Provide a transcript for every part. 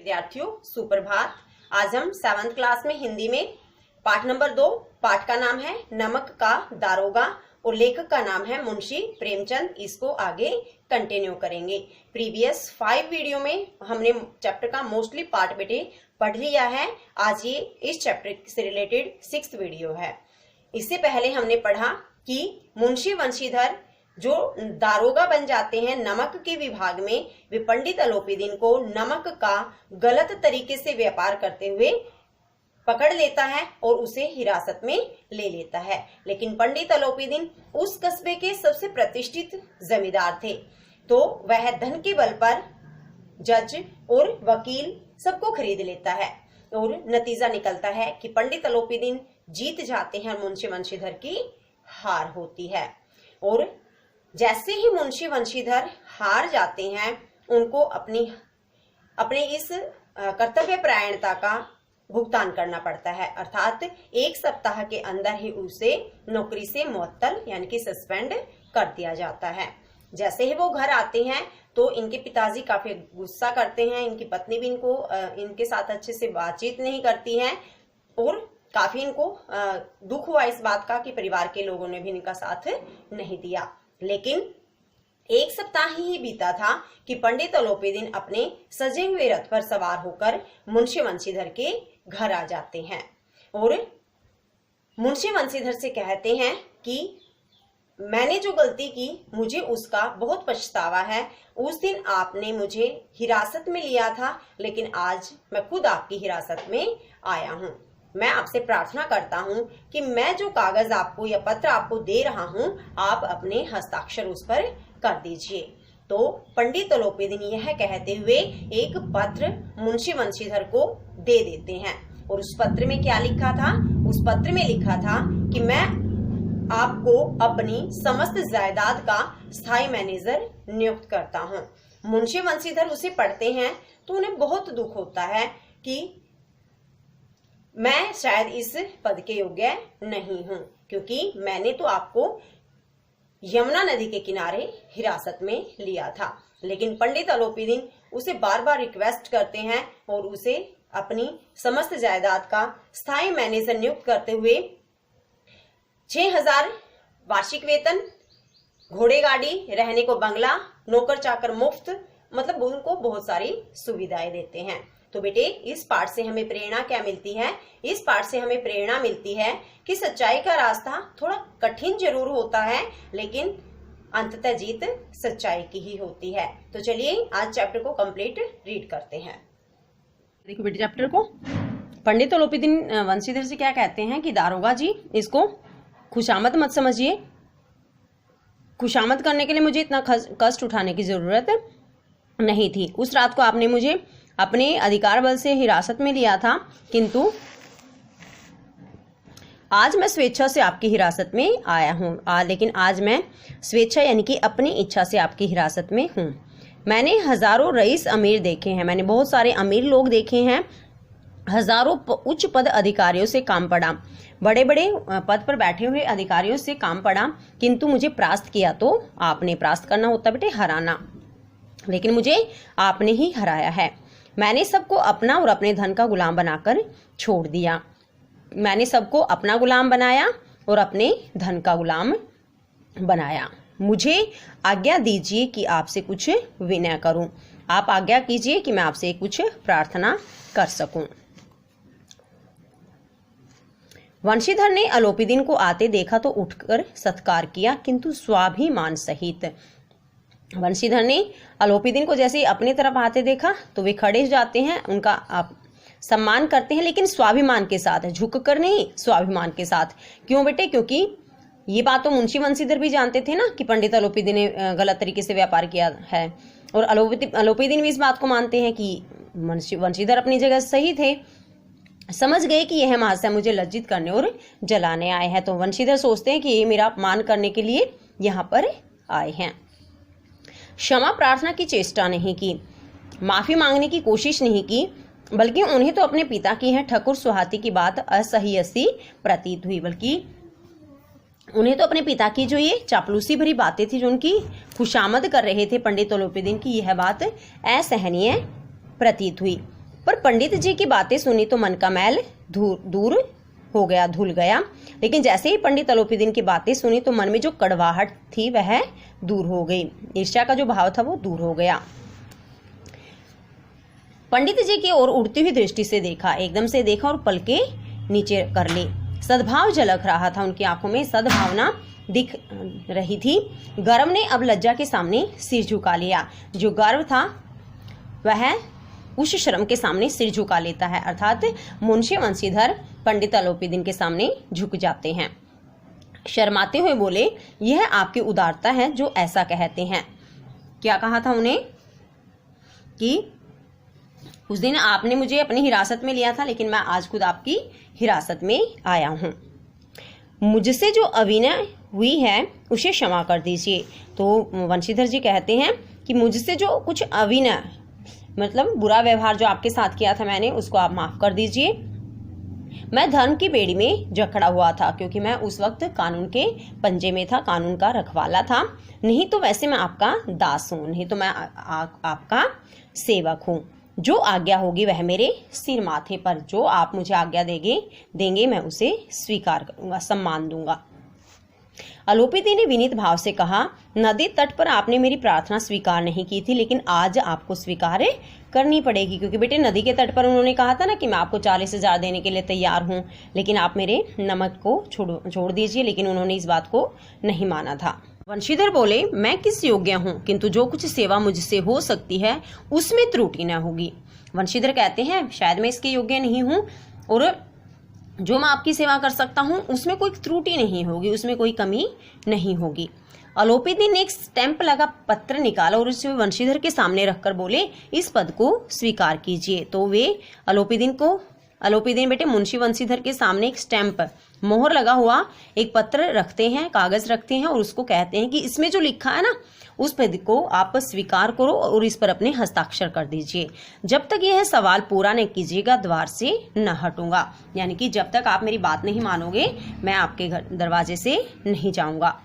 विद्यार्थियों सुप्रभात। आज हम 7th क्लास में हिंदी में पाठ नंबर 2, पाठ का नाम है नमक का दारोगा और लेखक का नाम है मुंशी प्रेमचंद। इसको आगे कंटिन्यू करेंगे। प्रीवियस 5 वीडियो में हमने चैप्टर का मोस्टली पार्ट बेटे पढ़ लिया है। आज ये इस चैप्टर से रिलेटेड 6th वीडियो है। इससे पहले हमने पढ़ा कि मुंशी वंशीधर जो दारोगा बन जाते हैं नमक के विभाग में, वे पंडित अलोपीदीन को नमक का गलत तरीके से व्यापार करते हुए पकड़ लेता है और उसे हिरासत में ले लेता है। लेकिन पंडित अलोपीदीन उस कस्बे के सबसे प्रतिष्ठित जमींदार थे, तो वह धन के बल पर जज और वकील सबको खरीद लेता है और नतीजा निकलता है कि पंडित अलोपीदीन जीत जाते हैं, मुंशी वंशीधर की हार होती है। और जैसे ही मुंशी वंशीधर हार जाते हैं, उनको अपने इस कर्तव्य परायणता का भुगतान करना पड़ता है, अर्थात 1 सप्ताह के अंदर ही उसे नौकरी से मुअत्तल यानी कि सस्पेंड कर दिया जाता है। जैसे ही वो घर आते हैं तो इनके पिताजी काफी गुस्सा करते हैं। इनकी पत्नी भी इनके साथ अच्छे से बातचीत नहीं करती है और काफी इनको दुख हुआ इस बात का कि परिवार के लोगों ने भी इनका साथ नहीं दिया। लेकिन 1 सप्ताह ही बीता था कि पंडित अलोपीदीन अपने सजे हुए रथ पर सवार होकर मुंशी वंशीधर के घर आ जाते हैं और मुंशी वंशीधर से कहते हैं कि मैंने जो गलती की मुझे उसका बहुत पछतावा है। उस दिन आपने मुझे हिरासत में लिया था, लेकिन आज मैं खुद आपकी हिरासत में आया हूँ। मैं आपसे प्रार्थना करता हूं कि मैं जो कागज आपको या पत्र आपको दे रहा हूं, आप अपने हस्ताक्षर उस पर कर दीजिए। तो पंडित अलोपीदीन यह कहते हुए एक पत्र मुंशी वंशीधर को दे देते हैं। और उस पत्र में क्या लिखा था? उस पत्र में लिखा था कि मैं आपको अपनी समस्त जायदाद का स्थायी मैनेजर नियुक्त करता हूँ। मुंशी वंशीधर उसे पढ़ते हैं तो उन्हें बहुत दुख होता है कि मैं शायद इस पद के योग्य नहीं हूं, क्योंकि मैंने तो आपको यमुना नदी के किनारे हिरासत में लिया था। लेकिन पंडित अलोपीदीन उसे बार बार रिक्वेस्ट करते हैं और उसे अपनी समस्त जायदाद का स्थायी मैनेजर नियुक्त करते हुए 6000 वार्षिक वेतन, घोड़े गाड़ी, रहने को बंगला, नौकर चाकर मुफ्त, मतलब उनको बहुत सारी सुविधाएं देते हैं। तो बेटे इस पाठ से हमें प्रेरणा क्या मिलती है? इस पाठ से हमें प्रेरणा मिलती है कि सच्चाई का रास्ता थोड़ा कठिन जरूर होता है, लेकिन अंततः जीत सच्चाई की ही होती है। तो चलिए आज चैप्टर को कंप्लीट रीड करते हैं। देखो बेटे चैप्टर को। पंडित अलोपीदीन वंशीधर से क्या कहते हैं कि दारोगा जी, इसको खुशामद मत समझिए। खुशामद करने के लिए मुझे इतना कष्ट उठाने की जरूरत नहीं थी। उस रात को आपने मुझे अपने अधिकार बल से हिरासत में लिया था, किंतु आज मैं स्वेच्छा से आपकी हिरासत में आया हूँ। लेकिन आज मैं स्वेच्छा यानी कि अपनी इच्छा से आपकी हिरासत में हूँ। मैंने हजारों रईस अमीर देखे हैं, मैंने बहुत सारे अमीर लोग देखे हैं। हजारों उच्च पद अधिकारियों से काम पड़ा, बड़े बड़े पद पर बैठे हुए अधिकारियों से काम पड़ा, किंतु मुझे परास्त किया। तो आपने परास्त करना होता बेटे हराना, लेकिन मुझे आपने ही हराया है। मैंने सबको अपना और अपने धन का गुलाम बनाकर छोड़ दिया। मैंने सबको अपना गुलाम बनाया और अपने धन का गुलाम बनाया। मुझे आज्ञा दीजिए कि आपसे कुछ विनय करूं। आप आज्ञा कीजिए कि मैं आपसे कुछ प्रार्थना कर सकूं। वंशीधर ने अलोपीदीन को आते देखा तो उठकर सत्कार किया, किंतु स्वाभिमान सहित। वंशीधर ने अलोपीदीन को जैसे ही अपनी तरफ आते देखा तो वे खड़े हो जाते हैं, उनका सम्मान करते हैं, लेकिन स्वाभिमान के साथ, झुक कर नहीं, स्वाभिमान के साथ। क्यों बेटे? क्योंकि ये बात तो मुंशी वंशीधर भी जानते थे ना कि पंडित अलोपीदीन ने गलत तरीके से व्यापार किया है, और अलोपीदीन भी इस बात को मानते हैं कि वंशीधर अपनी जगह सही थे। समझ गए कि यह महाशय मुझे लज्जित करने और जलाने आए हैं। तो वंशीधर सोचते हैं कि ये मेरा अपमान करने के लिए यहाँ पर आए हैं। क्षमा प्रार्थना की चेष्टा नहीं की, माफी मांगने की कोशिश नहीं की, बल्कि उन्हें तो अपने पिता की है ठकुर सुहाती की बात असह्य सी प्रतीत हुई। बल्कि उन्हें तो अपने पिता की जो ये चापलूसी भरी बातें थी, जो उनकी खुशामद कर रहे थे पंडित अलोपीदीन की, यह बात असहनीय प्रतीत हुई। पर पंडित जी की बातें सुनी तो मन का मैल दूर हो गया, धुल गया। लेकिन जैसे ही पंडित अलोपीदीन की बातें सुनी तो मन में जो कड़वाहट थी वह दूर हो गई, ईर्ष्या का जो भाव था वो दूर हो गया। पंडित जी की ओर उड़ती हुई दृष्टि से देखा, एकदम से देखा और पलके नीचे कर ली। सद्भाव झलक रहा था, उनकी आंखों में सद्भावना दिख रही थी। गर्व ने अब लज्जा के सामने सिर झुका लिया। जो गर्व था वह उस शर्म के सामने सिर झुका लेता है, अर्थात मुंशी वंशीधर पंडित अलोपीदीन के सामने झुक जाते हैं। शर्माते हुए बोले, यह आपकी उदारता है जो ऐसा कहते हैं। क्या कहा था उन्हें कि उस दिन आपने मुझे अपनी हिरासत में लिया था, लेकिन मैं आज खुद आपकी हिरासत में आया हूं। मुझसे जो अविनय हुई है उसे क्षमा कर दीजिए। तो वंशीधर जी कहते हैं कि मुझसे जो कुछ अविनय मतलब बुरा व्यवहार जो आपके साथ किया था मैंने, उसको आप माफ कर दीजिए। मैं धर्म की बेड़ी में जकड़ा हुआ था, क्योंकि मैं उस वक्त कानून के पंजे में था, कानून का रखवाला था। नहीं तो वैसे मैं आपका दास हूँ, नहीं तो मैं आपका सेवक हूँ। जो आज्ञा होगी वह मेरे सिर माथे पर, जो आप मुझे आज्ञा देंगे मैं उसे स्वीकार करूंगा, सम्मान दूंगा। अलोपीदीन ने विनीत भाव से कहा, नदी तट पर आपने मेरी प्रार्थना स्वीकार नहीं की थी, लेकिन आज आपको स्वीकार करनी पड़ेगी। क्योंकि बेटे नदी के तट पर उन्होंने कहा था ना कि मैं आपको 40,000 देने के लिए तैयार हूं, लेकिन आप मेरे नमक को छोड़ दीजिए। लेकिन उन्होंने इस बात को नहीं माना था। वंशीधर बोले, मैं किस योग्य हूँ, किंतु जो कुछ सेवा मुझसे हो सकती है उसमें त्रुटि न होगी। वंशीधर कहते हैं, शायद मैं इसके योग्य नहीं हूँ, और जो मैं आपकी सेवा कर सकता हूँ उसमें कोई त्रुटि नहीं होगी, उसमें कोई कमी नहीं होगी। अलोपीदीन ने एक स्टैंप लगा पत्र निकाला और उसे वंशीधर के सामने रखकर बोले, इस पद को स्वीकार कीजिए। तो वे अलोपीदीन बेटे मुंशी वंशीधर के सामने एक स्टैंप, मोहर लगा हुआ एक पत्र रखते हैं, कागज रखते हैं, और उसको कहते हैं कि इसमें जो लिखा है ना उस पद को आप स्वीकार करो और इस पर अपने हस्ताक्षर कर दीजिए। जब तक यह सवाल पूरा नहीं कीजिएगा द्वार से न हटूंगा। यानी कि जब तक आप मेरी बात नहीं मानोगे मैं आपके घर दरवाजे से नहीं जाऊंगा।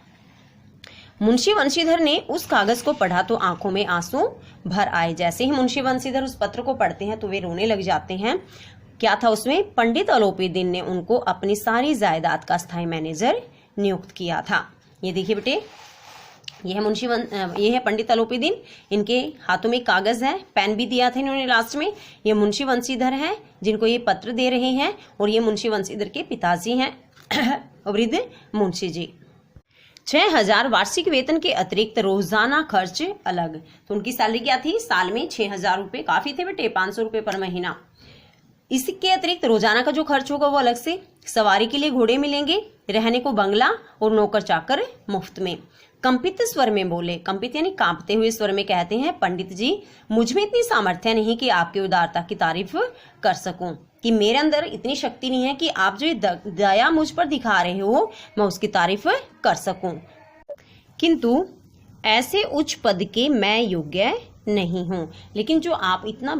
मुंशी वंशीधर ने उस कागज को पढ़ा तो आंखों में आंसू भर आए। जैसे ही मुंशी वंशीधर उस पत्र को पढ़ते हैं तो वे रोने लग जाते हैं। क्या था उसमें? पंडित अलोपीदीन ने उनको अपनी सारी जायदाद का स्थायी मैनेजर नियुक्त किया था। ये देखिए बेटे, ये है पंडित अलोपीदीन, इनके हाथों में कागज है, पेन भी दिया था इन्होंने लास्ट में। ये मुंशी वंशीधर हैं जिनको ये पत्र दे रहे हैं, और ये मुंशी वंशीधर के पिताजी हैं वृद्ध मुंशी जी। 6,000 वार्षिक वेतन के अतिरिक्त रोजाना खर्च अलग। तो उनकी सैलरी क्या थी? साल में 6,000 रुपये काफी थे बेटे, 500 रुपये पर महीना। इसके अतिरिक्त रोजाना का जो खर्च होगा वो अलग से। सवारी के लिए घोड़े मिलेंगे, रहने को बंगला और नौकर चाकर मुफ्त में। कंपित स्वर में बोले, कंपित यानी कांपते हुए स्वर में कहते हैं, पंडित जी मुझ में इतनी सामर्थ्य नहीं कि आपकी उदारता की तारीफ कर सकूं, कि मेरे अंदर इतनी शक्ति नहीं है कि आप जो दया मुझ पर दिखा रहे हो मैं उसकी तारीफ कर सकूं। किंतु ऐसे उच्च पद के मैं योग्य नहीं हूं। लेकिन जो आप इतना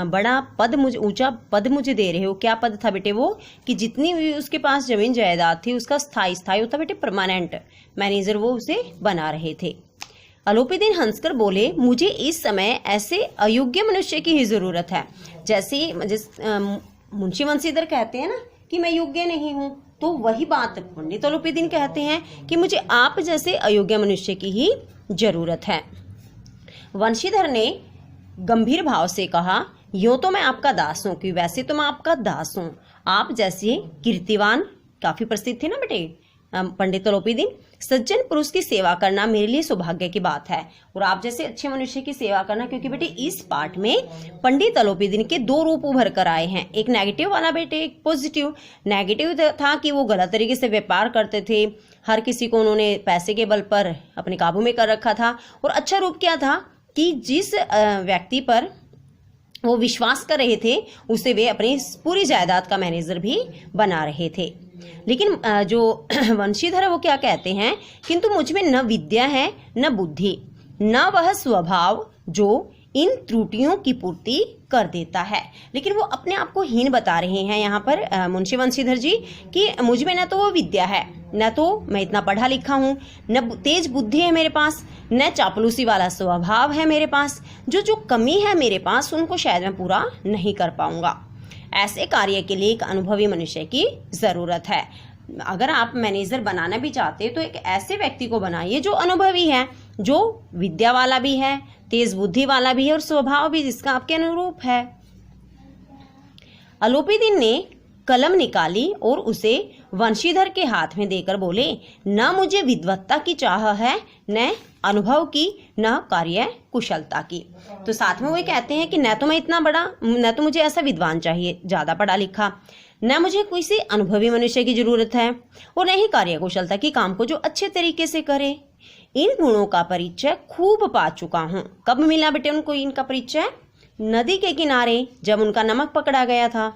बड़ा पद ऊंचा पद मुझे दे रहे हो, क्या पद था बेटे वो? कि जितनी भी उसके पास जमीन जायदाद थी उसका स्थायी होता बेटे, परमानेंट मैनेजर वो उसे बना रहे थे। अलोपीदीन हंसकर बोले, मुझे इस समय ऐसे अयोग्य मनुष्य की ही जरूरत है। जैसे मुंशी वंशीधर कहते हैं ना कि मैं योग्य नहीं हूं, तो वही बात पंडित अलोपीदीन कहते हैं कि मुझे आप जैसे अयोग्य मनुष्य की ही जरूरत है। वंशीधर ने गंभीर भाव से कहा, यूं तो मैं आपका दास हूं, कि वैसे तो मैं आपका दास हूं। आप जैसे कीर्तिवान, काफी प्रसिद्ध थे ना बेटे पंडित अलोपीदीन, सज्जन पुरुष की सेवा करना मेरे लिए सौभाग्य की बात है, और आप जैसे अच्छे मनुष्य की सेवा करना। क्योंकि बेटे इस पाठ में पंडित अलोपीदीन के दो रूप उभर कर आए हैं, एक नेगेटिव वाला बेटे, एक पॉजिटिव। नेगेटिव था कि वो गलत तरीके से व्यापार करते थे, हर किसी को उन्होंने पैसे के बल पर अपने काबू में कर रखा था। और अच्छा रूप क्या था कि जिस व्यक्ति पर वो विश्वास कर रहे थे उसे वे अपनी पूरी जायदाद का मैनेजर भी बना रहे थे। लेकिन जो वंशीधर है वो क्या कहते हैं, किंतु मुझ में न विद्या है न बुद्धि, न वह स्वभाव जो इन त्रुटियों की पूर्ति कर देता है। लेकिन वो अपने आप को हीन बता रहे हैं यहाँ पर मुंशी वंशीधर जी, कि मुझ में न तो वो विद्या है, न तो मैं इतना पढ़ा लिखा हूँ, न तेज बुद्धि है मेरे पास, न चापलूसी वाला स्वभाव है मेरे पास, जो कमी है मेरे पास उनको शायद मैं पूरा नहीं कर पाऊंगा। ऐसे कार्य के लिए एक अनुभवी मनुष्य की जरूरत है। अगर आप मैनेजर बनाना भी चाहते हैं तो एक ऐसे व्यक्ति को बनाइए जो अनुभवी है, जो विद्या वाला भी है, तेज बुद्धि वाला भी है और स्वभाव भी जिसका आपके अनुरूप है। अलोपीदीन ने कलम निकाली और उसे वंशीधर के हाथ में देकर बोले, न मुझे विद्वत्ता की चाह है, न अनुभव की, न कार्य कुशलता की। तो साथ में वो कहते हैं कि न तो मैं इतना बड़ा, न तो मुझे ऐसा विद्वान चाहिए ज्यादा पढ़ा लिखा, न मुझे किसी अनुभवी मनुष्य की जरूरत है और न ही कार्य कुशलता की, काम को जो अच्छे तरीके से करे। इन गुणों का परिचय खूब पा चुका हूँ। कब मिला बेटे उनको इनका परिचय? नदी के किनारे, जब उनका नमक पकड़ा गया था।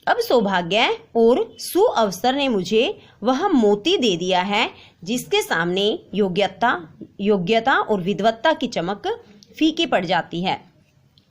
अब सौभाग्य और सुअवसर ने मुझे वह मोती दे दिया है जिसके सामने योग्यता और विद्वत्ता की चमक फीकी पड़ जाती है।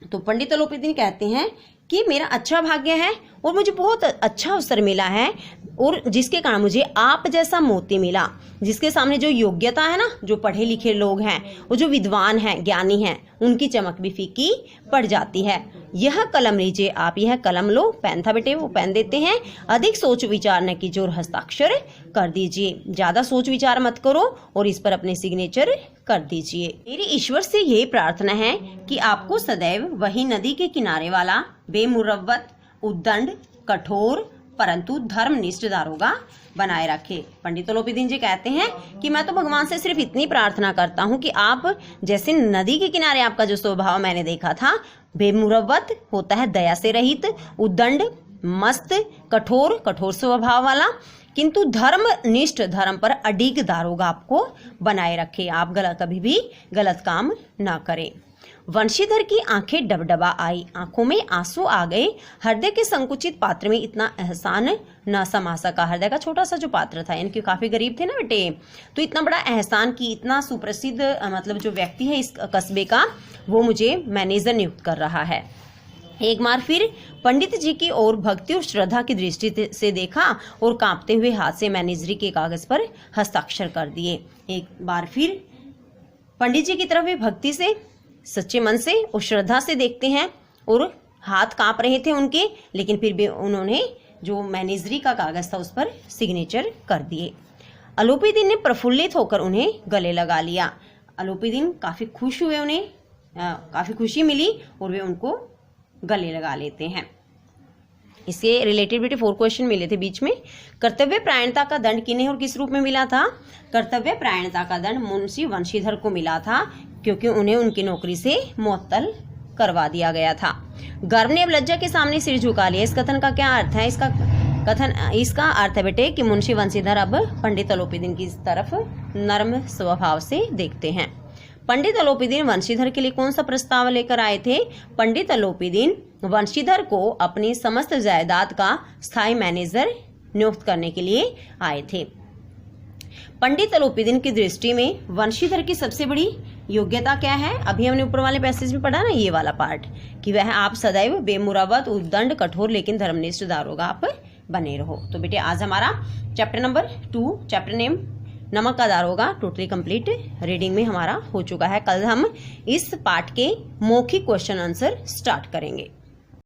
तो पंडित अलोपीदीन कहते हैं कि मेरा अच्छा भाग्य है और मुझे बहुत अच्छा अवसर मिला है और जिसके कारण मुझे आप जैसा मोती मिला, जिसके सामने जो योग्यता है ना, जो पढ़े लिखे लोग हैं वो जो विद्वान हैं, ज्ञानी हैं, उनकी चमक भी फीकी पड़ जाती है। यह कलम लीजिए आप, यह कलम लो। पेन था बेटे, वो पेन देते हैं। अधिक सोच विचार न कीजिए और हस्ताक्षर कर दीजिए। ज्यादा सोच विचार मत करो और इस पर अपने सिग्नेचर कर दीजिए। मेरी ईश्वर से यही प्रार्थना है कि आपको सदैव वही नदी के किनारे वाला बेमुरव्वत, उद्दंड, कठोर परंतु धर्मनिष्ठ दारोगा बनाए रखे। पंडित अलोपीदीन जी कहते हैं कि मैं तो भगवान से सिर्फ इतनी प्रार्थना करता हूँ कि आप जैसे नदी के किनारे आपका जो स्वभाव मैंने देखा था, बेमुरव्वत होता है, दया से रहित, उद्दंड मस्त, कठोर स्वभाव वाला, किंतु धर्मनिष्ठ, धर्म पर अडिग दारोगा आपको बनाए रखे। आप कभी भी गलत काम ना करें। वंशीधर की आंखें डबडबा आई, आंखों में आंसू आ गए। हृदय के संकुचित पात्र में इतना एहसान न समा सका। हृदय का छोटा सा जो पात्र था, यानी कि काफी गरीब थे ना बेटे, तो इतना बड़ा एहसान की, इतना सुप्रसिद्ध मतलब जो व्यक्ति है इस कस्बे का, वो मुझे मैनेजर नियुक्त कर रहा है। एक बार फिर पंडित जी की ओर भक्ति और श्रद्धा की दृष्टि से देखा और कांपते हुए हाथ से मैनेजरी के कागज पर हस्ताक्षर कर दिए। एक बार फिर पंडित जी की तरफ वे भक्ति से, सच्चे मन से और श्रद्धा से देखते हैं और हाथ कांप रहे थे उनके, लेकिन फिर भी उन्होंने जो मैनेजरी का कागज था उस पर सिग्नेचर कर दिए। अलोपीदीन ने प्रफुल्लित होकर उन्हें गले लगा लिया। अलोपीदीन काफी खुश हुए, उन्हें काफी खुशी मिली और वे उनको गले लगा लेते हैं। इसके रिलेटेड बेटे 4 क्वेश्चन मिले थे बीच में। कर्तव्य प्रायणता का दंड किन्हें और किस रूप में मिला था? कर्तव्य प्रायणता का दंड मुंशी वंशीधर को मिला था क्योंकि उन्हें उनकी नौकरी से मुअत्तल करवा दिया गया था। गर्व ने अब लज्जा के सामने सिर झुका लिया। इस कथन का क्या अर्थ है? इसका अर्थ है बेटे कि मुंशी वंशीधर अब पंडित अलोपीदीन की तरफ नर्म स्वभाव से देखते हैं। पंडित अलोपीदीन वंशीधर के लिए कौन सा प्रस्ताव लेकर आए थे? पंडित अलोपीदीन वंशीधर को अपनी समस्त जायदाद का स्थायी मैनेजर नियुक्त करने के लिए आए थे। पंडित अलोपीदीन की दृष्टि में वंशीधर की सबसे बड़ी योग्यता क्या है? अभी हमने ऊपर वाले पैसेज में पढ़ा ना, ये वाला पार्ट, कि वह आप सदैव बेमुरव्वत, उद्दंड, कठोर लेकिन धर्मनिष्ठ दारोगा आप बने रहो। तो बेटे आज हमारा चैप्टर नंबर 2, चैप्टर नेम नमक का दारोगा, टोटली कंप्लीट रीडिंग में हमारा हो चुका है। कल हम इस पार्ट के मौखिक क्वेश्चन आंसर स्टार्ट करेंगे।